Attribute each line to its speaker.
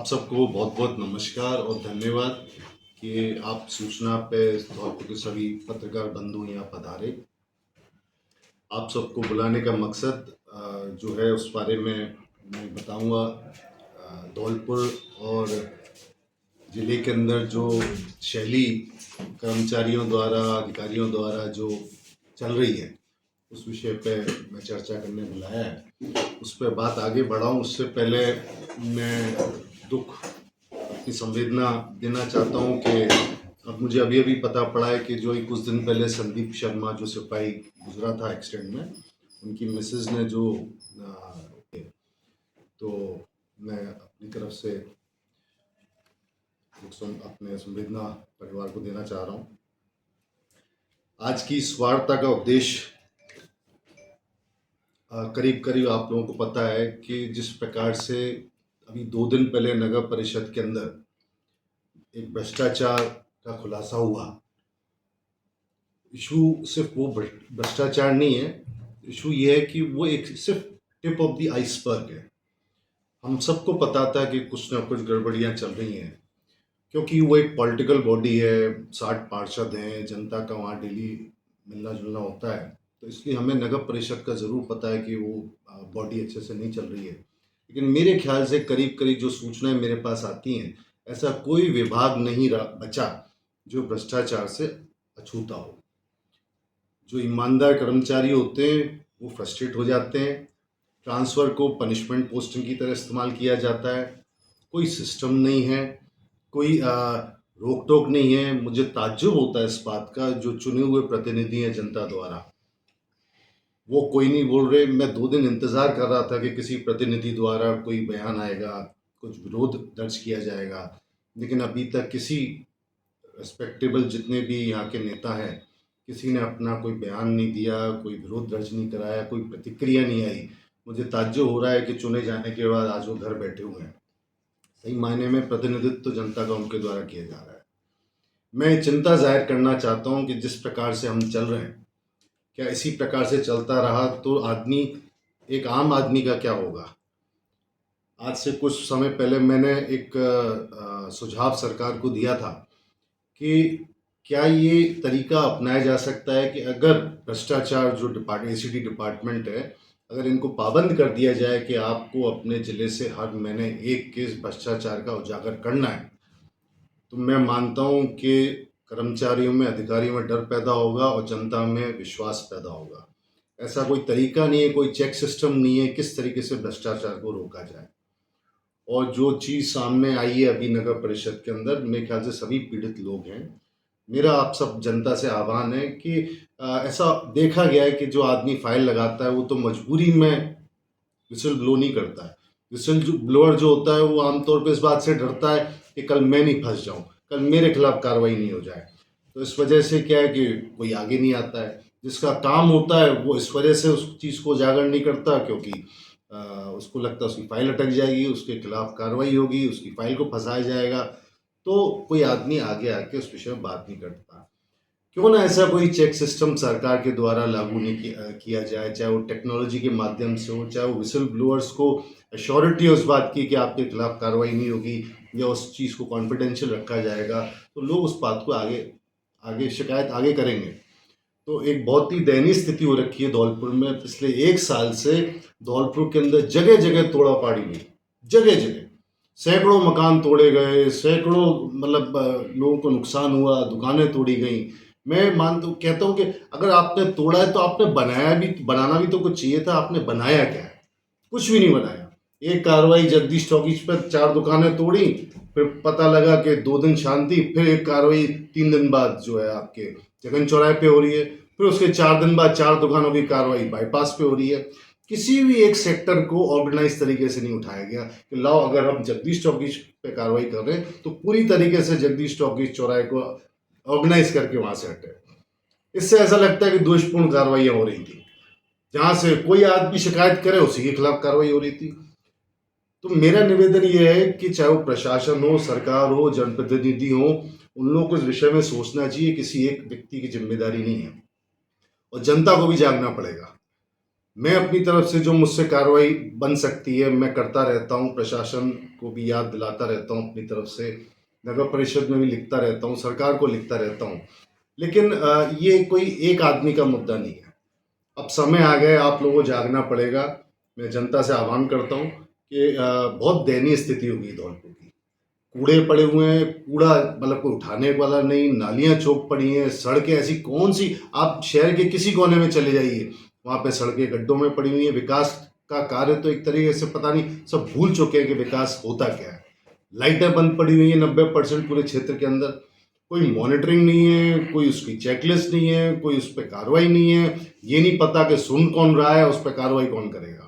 Speaker 1: सबको बहुत बहुत नमस्कार और धन्यवाद कि आप सूचना पे धौलपुर के सभी पत्रकार बंधु यहाँ पधारे। आप सबको बुलाने का मकसद जो है उस बारे में मैं बताऊंगा। धौलपुर और ज़िले के अंदर जो शैली कर्मचारियों द्वारा अधिकारियों द्वारा जो चल रही है उस विषय पे मैं चर्चा करने बुलाया है। उस पर बात आगे बढ़ाऊं उससे पहले मैं दुख की संवेदना देना चाहता हूं कि अब मुझे अभी पता पड़ा है कि जो कुछ दिन पहले संदीप शर्मा जो सिपाही गुजरा था एक्सीडेंट में, उनकी मिसेज ने जो तो मैं अपनी तरफ से अपने संवेदना परिवार को देना चाह रहा हूं। आज की इस वार्ता का उद्देश्य करीब करीब आप लोगों को पता है कि जिस प्रकार से अभी 2 दिन पहले नगर परिषद के अंदर एक भ्रष्टाचार का खुलासा हुआ। इशू सिर्फ वो भ्रष्टाचार नहीं है, इशू ये है कि वो एक सिर्फ टिप ऑफ द आइसबर्ग है। हम सबको पता था कि कुछ ना कुछ गड़बड़ियां चल रही हैं, क्योंकि वो एक पॉलिटिकल बॉडी है, 60 पार्षद हैं, जनता का वहाँ डेली मिलना जुलना होता है, तो इसलिए हमें नगर परिषद का ज़रूर पता है कि वो बॉडी अच्छे से नहीं चल रही है। लेकिन मेरे ख्याल से करीब करीब जो सूचनाएं मेरे पास आती हैं, ऐसा कोई विभाग नहीं बचा जो भ्रष्टाचार से अछूता हो। जो ईमानदार कर्मचारी होते हैं वो फ्रस्ट्रेट हो जाते हैं, ट्रांसफ़र को पनिशमेंट पोस्टिंग की तरह इस्तेमाल किया जाता है, कोई सिस्टम नहीं है, कोई रोक टोक नहीं है। मुझे ताज्जुब होता है इस बात का, जो चुने हुए प्रतिनिधि हैं जनता द्वारा वो कोई नहीं बोल रहे। मैं 2 दिन इंतज़ार कर रहा था कि किसी प्रतिनिधि द्वारा कोई बयान आएगा, कुछ विरोध दर्ज किया जाएगा, लेकिन अभी तक किसी रिस्पेक्टेबल जितने भी यहाँ के नेता हैं, किसी ने अपना कोई बयान नहीं दिया, कोई विरोध दर्ज नहीं कराया, कोई प्रतिक्रिया नहीं आई। मुझे ताज्जुब हो रहा है कि चुने जाने के बाद आज वो घर बैठे हुए हैं। सही मायने में प्रतिनिधित्व तो जनता का उनके द्वारा किया जा रहा है। मैं चिंता जाहिर करना चाहता हूँ कि जिस प्रकार से हम चल रहे हैं, क्या इसी प्रकार से चलता रहा तो एक आम आदमी का क्या होगा। आज से कुछ समय पहले मैंने एक सुझाव सरकार को दिया था कि क्या ये तरीका अपनाया जा सकता है कि अगर भ्रष्टाचार जो एसीडी डिपार्टमेंट है, अगर इनको पाबंद कर दिया जाए कि आपको अपने ज़िले से हर महीने एक केस भ्रष्टाचार का उजागर करना है, तो मैं मानता हूँ कि कर्मचारियों में, अधिकारियों में डर पैदा होगा और जनता में विश्वास पैदा होगा। ऐसा कोई तरीका नहीं है, कोई चेक सिस्टम नहीं है किस तरीके से भ्रष्टाचार को रोका जाए। और जो चीज़ सामने आई है अभी नगर परिषद के अंदर, मेरे ख्याल से सभी पीड़ित लोग हैं। मेरा आप सब जनता से आह्वान है कि ऐसा देखा गया है कि जो आदमी फाइल लगाता है वो तो मजबूरी में विसल ब्लो नहीं करता है। विसल ब्लोअर जो होता है वो आमतौर पर इस बात से डरता है कि कल मैं नहीं फंस जाऊं, कल मेरे खिलाफ कार्रवाई नहीं हो जाए। तो इस वजह से क्या है कि कोई आगे नहीं आता है। जिसका काम होता है वो इस वजह से उस चीज़ को उजागर नहीं करता, क्योंकि उसको लगता है उसकी फाइल अटक जाएगी, उसके खिलाफ कार्रवाई होगी, उसकी फाइल को फंसाया जाएगा, तो कोई आदमी आगे आके उस विषय में बात नहीं करता। क्यों ना ऐसा कोई चेक सिस्टम सरकार के द्वारा लागू नहीं किया जाए, चाहे वो टेक्नोलॉजी के माध्यम से हो, चाहे वो विसल ब्लोअर्स को अश्योरिटी है उस बात की कि आपके खिलाफ कार्रवाई नहीं होगी या उस चीज़ को कॉन्फिडेंशियल रखा जाएगा, तो लोग उस बात को आगे शिकायत आगे करेंगे। तो एक बहुत ही दयनीय स्थिति हो रखी है धौलपुर में। पिछले 1 साल से धौलपुर के अंदर जगह जगह तोड़ा पाड़ी हुई, जगह जगह सैकड़ों मकान तोड़े गए, सैकड़ों मतलब लोगों को नुकसान हुआ, दुकानें तोड़ी गई। मैं कहता हूँ कि अगर आपने तोड़ा है तो आपने बनाना भी तो कुछ चाहिए था। आपने बनाया क्या है? कुछ भी नहीं बनाया। एक कार्रवाई जगदीश टॉकीज पर 4 दुकानें तोड़ी, फिर पता लगा कि 2 दिन शांति, फिर एक कार्रवाई 3 दिन बाद जो है आपके जगन चौराहे पे हो रही है, फिर उसके 4 दिन बाद 4 दुकानों की कार्रवाई बाईपास पे हो रही है। किसी भी एक सेक्टर को ऑर्गेनाइज तरीके से नहीं उठाया गया कि लाओ अगर हम जगदीश टॉकीज पे कार्रवाई कर रहे हैं तो पूरी तरीके से जगदीश टॉकीज चौराहे को ऑर्गेनाइज करके वहां से हटे। इससे ऐसा लगता है कि दोषपूर्ण कार्रवाइयां हो रही थी, जहां से कोई आदमी शिकायत करे उसी के खिलाफ कार्रवाई हो रही थी। तो मेरा निवेदन ये है कि चाहे वो प्रशासन हो, सरकार हो, जनप्रतिनिधि हो, उन लोगों को इस विषय में सोचना चाहिए। किसी एक व्यक्ति की जिम्मेदारी नहीं है और जनता को भी जागना पड़ेगा। मैं अपनी तरफ से जो मुझसे कार्रवाई बन सकती है मैं करता रहता हूँ, प्रशासन को भी याद दिलाता रहता हूँ अपनी तरफ से, नगर परिषद में भी लिखता रहता हूँ, सरकार को लिखता रहता हूँ। लेकिन ये कोई एक आदमी का मुद्दा नहीं है। अब समय आ गया, आप लोगों को जागना पड़ेगा। मैं जनता से आह्वान करता हूँ कि बहुत दयनीय स्थिति होगी धौलपुर की। कूड़े पड़े हुए हैं, कूड़ा मतलब कोई उठाने वाला नहीं, नालियाँ चौक पड़ी हैं, सड़कें ऐसी कौन-सी, आप शहर के किसी कोने में चले जाइए, वहाँ पे सड़कें गड्ढों में पड़ी हुई हैं। विकास का कार्य तो एक तरीके से पता नहीं सब भूल चुके हैं कि विकास होता क्या है। लाइटें बंद पड़ी हुई हैं 90% पूरे क्षेत्र के अंदर। कोई मॉनिटरिंग नहीं है, कोई उसकी चेकलिस्ट नहीं है, कोई उस पे कार्रवाई नहीं है। ये नहीं पता कि सुन कौन रहा है, उस पे कार्रवाई कौन करेगा।